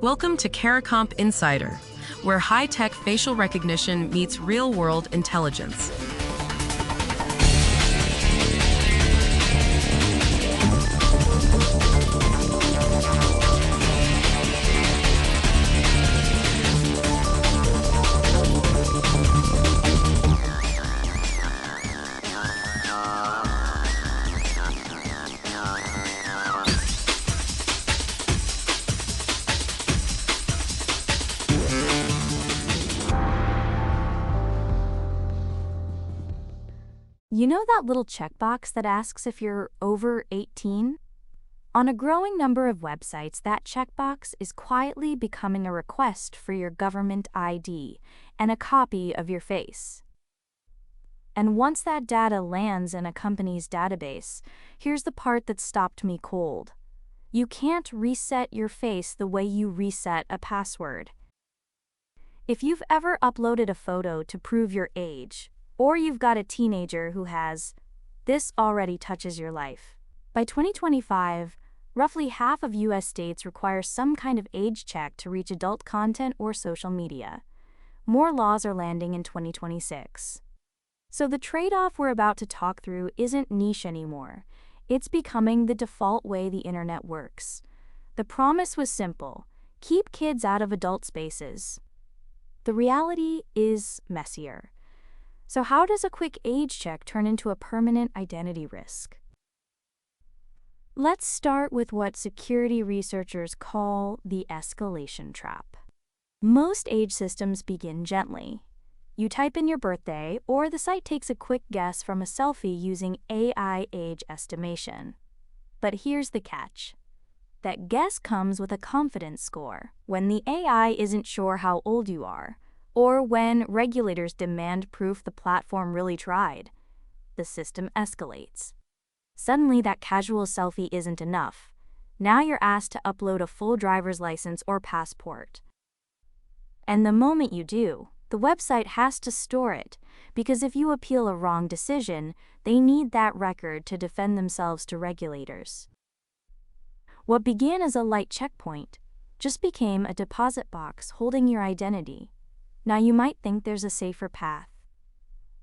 Welcome to Caricomp Insider, where high-tech facial recognition meets real-world intelligence. You know that little checkbox that asks if you're over 18? On a growing number of websites, that checkbox is quietly becoming a request for your government ID and a copy of your face. And once that data lands in a company's database, here's the part that stopped me cold. You can't reset your face the way you reset a password. If you've ever uploaded a photo to prove your age, or you've got a teenager who has, this already touches your life. By 2025, roughly half of U.S. states require some kind of age check to reach adult content or social media. More laws are landing in 2026. So the trade-off we're about to talk through isn't niche anymore. It's becoming the default way the internet works. The promise was simple: keep kids out of adult spaces. The reality is messier. So how does a quick age check turn into a permanent identity risk? Let's start with what security researchers call the escalation trap. Most age systems begin gently. You type in your birthday, or the site takes a quick guess from a selfie using AI age estimation. But here's the catch. That guess comes with a confidence score. When the AI isn't sure how old you are, or when regulators demand proof the platform really tried, the system escalates. Suddenly, that casual selfie isn't enough. Now you're asked to upload a full driver's license or passport. And the moment you do, the website has to store it, because if you appeal a wrong decision, they need that record to defend themselves to regulators. What began as a light checkpoint just became a deposit box holding your identity. Now you might think there's a safer path.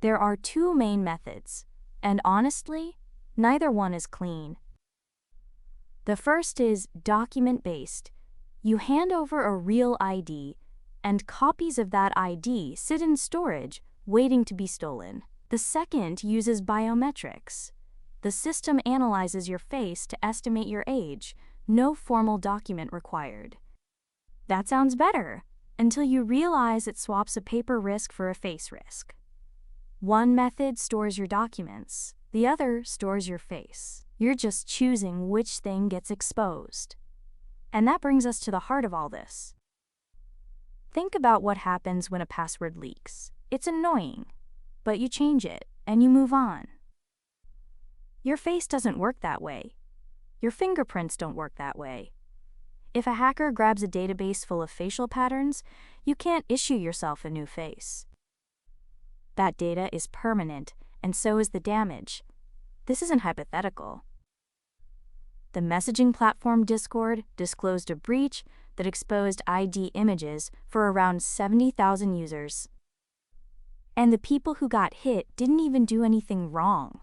There are two main methods, and honestly, neither one is clean. The first is document-based. You hand over a real ID, and copies of that ID sit in storage, waiting to be stolen. The second uses biometrics. The system analyzes your face to estimate your age, no formal document required. That sounds better, until you realize it swaps a paper risk for a face risk. One method stores your documents, the other stores your face. You're just choosing which thing gets exposed. And that brings us to the heart of all this. Think about what happens when a password leaks. It's annoying, but you change it and you move on. Your face doesn't work that way. Your fingerprints don't work that way. If a hacker grabs a database full of facial patterns, you can't issue yourself a new face. That data is permanent, and so is the damage. This isn't hypothetical. The messaging platform Discord disclosed a breach that exposed ID images for around 70,000 users. And the people who got hit didn't even do anything wrong.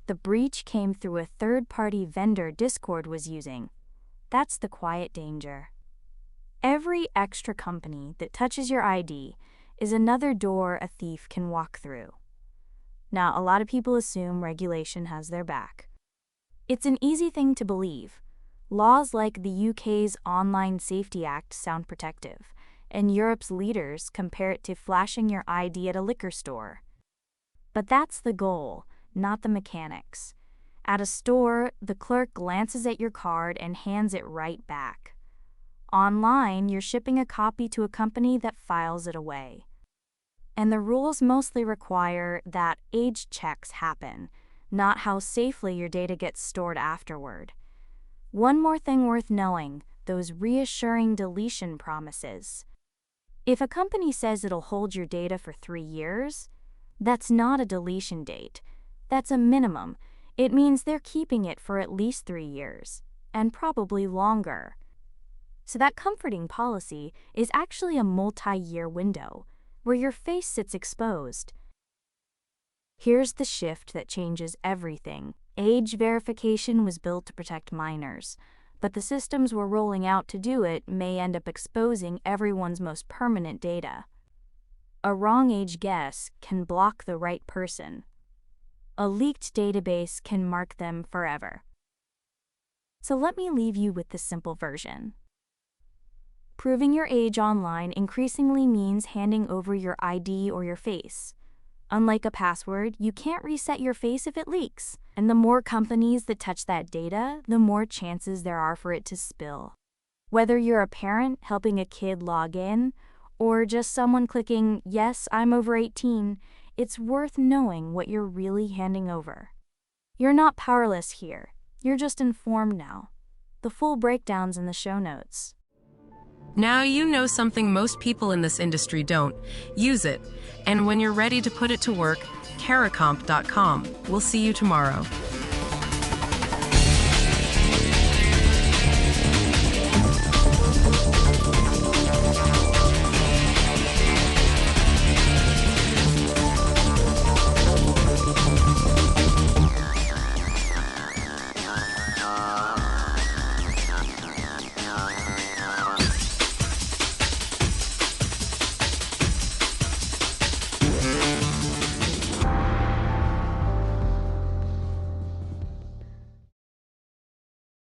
The breach came through a third-party vendor Discord was using. That's the quiet danger. Every extra company that touches your ID is another door a thief can walk through. Now, a lot of people assume regulation has their back. It's an easy thing to believe. Laws like the UK's Online Safety Act sound protective, and Europe's leaders compare it to flashing your ID at a liquor store. But that's the goal, not the mechanics. At a store, the clerk glances at your card and hands it right back. Online, you're shipping a copy to a company that files it away. And the rules mostly require that age checks happen, not how safely your data gets stored afterward. One more thing worth knowing: those reassuring deletion promises. If a company says it'll hold your data for 3 years, that's not a deletion date. That's a minimum. It means they're keeping it for at least 3 years, and probably longer. So that comforting policy is actually a multi-year window where your face sits exposed. Here's the shift that changes everything. Age verification was built to protect minors, but the systems we're rolling out to do it may end up exposing everyone's most permanent data. A wrong age guess can block the right person. A leaked database can mark them forever. So let me leave you with the simple version. Proving your age online increasingly means handing over your ID or your face. Unlike a password, you can't reset your face if it leaks. And the more companies that touch that data, the more chances there are for it to spill. Whether you're a parent helping a kid log in, or just someone clicking, "Yes, I'm over 18, it's worth knowing what you're really handing over. You're not powerless here. You're just informed now. The full breakdown's in the show notes. Now you know something most people in this industry don't. Use it. And when you're ready to put it to work, Caracomp.com. We'll see you tomorrow.